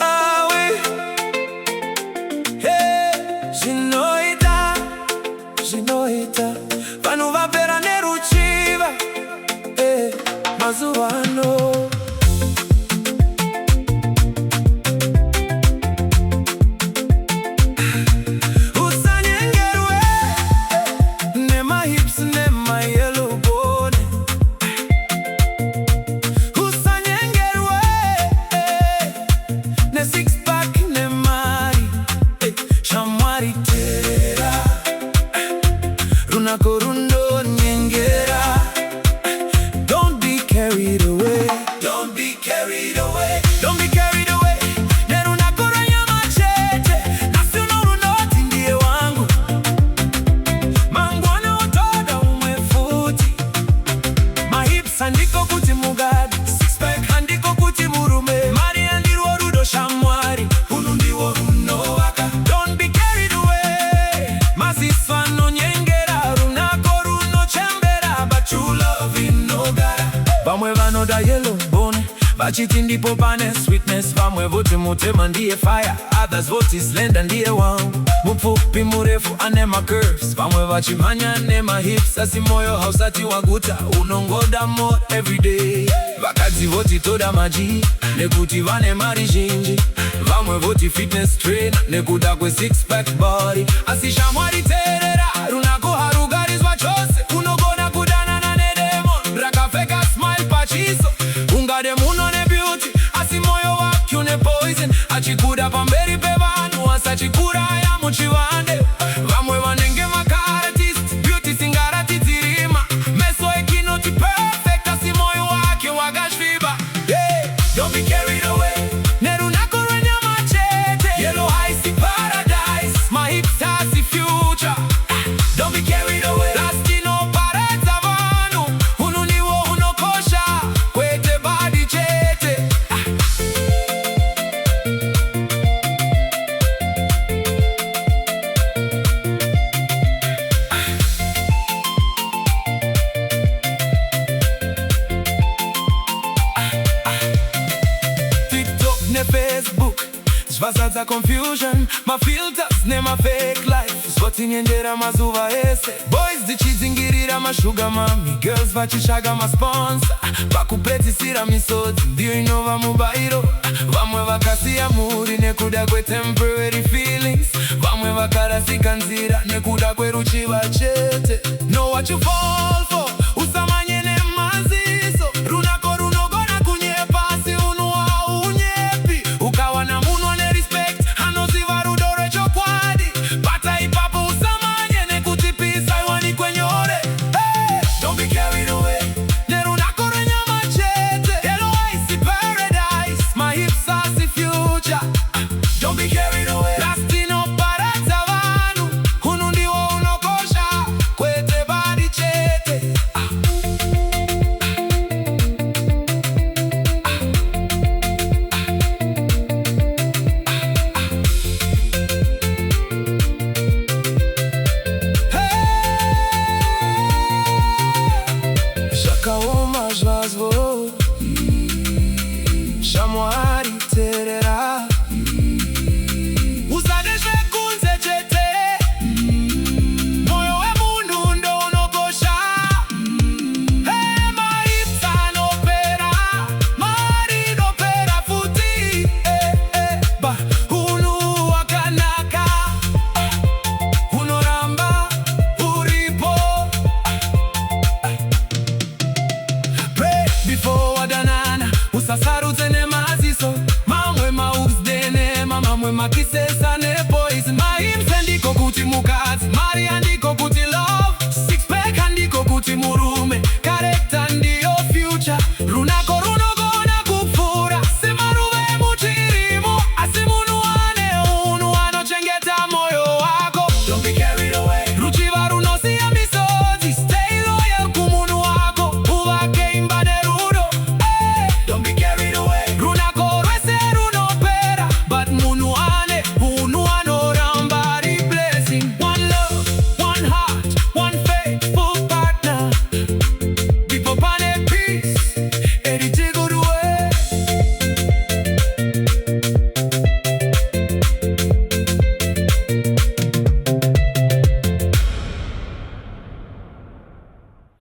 Ah oui, hey, Ginoita, vanhu vapera neruchiva, hey, mazuva ano. Don't be carried away. Don't be carried away. Don't be carried away. Nerunakoronya machete. Nasiono runoti ndiye wangu. Mangwana otoda umwefuti. Mahips andiko kuti mugadi. Six-pack andiko kuti murume. Mari andirwo rudo shamwari. Unu ndiwo runowaka. Don't be carried away. Masiswano nyengera runako runochembera. But you love inogara. Vamwe vanoda yellow bone, vachiti ndipo pane sweetness. Vamwe voti mutema ndiye fire, others voti slender ndiye wangu. Mupfupi murefu anema curves, vamwe vachimanya nema hips. Asi moyo hausati waguta, unongoda more everyday. Vakadzi voti toda maji, nekuti vane mari zhinji. Vamwe voti fitness trainer, nekuda kwe six pack body. Asi shamwari terera, runako harugarizwa chose. Unogona kudanana nedemon, rakapfeka smile pachiso. Ungade muno ne beauty, asi moyo wake une poison. Achikuda pamberi pe vanhu, asachikura ya muchivande. Vamwe vanenge makaratist, beauty singaratidzirima. Meso ekinoti perfect, asi moyo wake wakasviba. Hey, don't be carried away. Nerunako rwenya machete. Yellow icy paradise, my hips hasi future. Don't be carried away. Lastino paradza vanhu, unu niwo unokosha. Kwete body chete. TikTok ne Facebook zvazadza confusion, mafilters nemafake life. Zvotinyendera mazuva ese. Boys dzichidzingirira mashuga mami, girls vachitsvaga masponsor. Vakupedzisira misodzi ndiyo inova mubairo. Vamwe vakasiya muri nekuda kwetemporary feelings. Vamwe vakarasika nzira nekuda kweruchiva chete. Know what you fall for.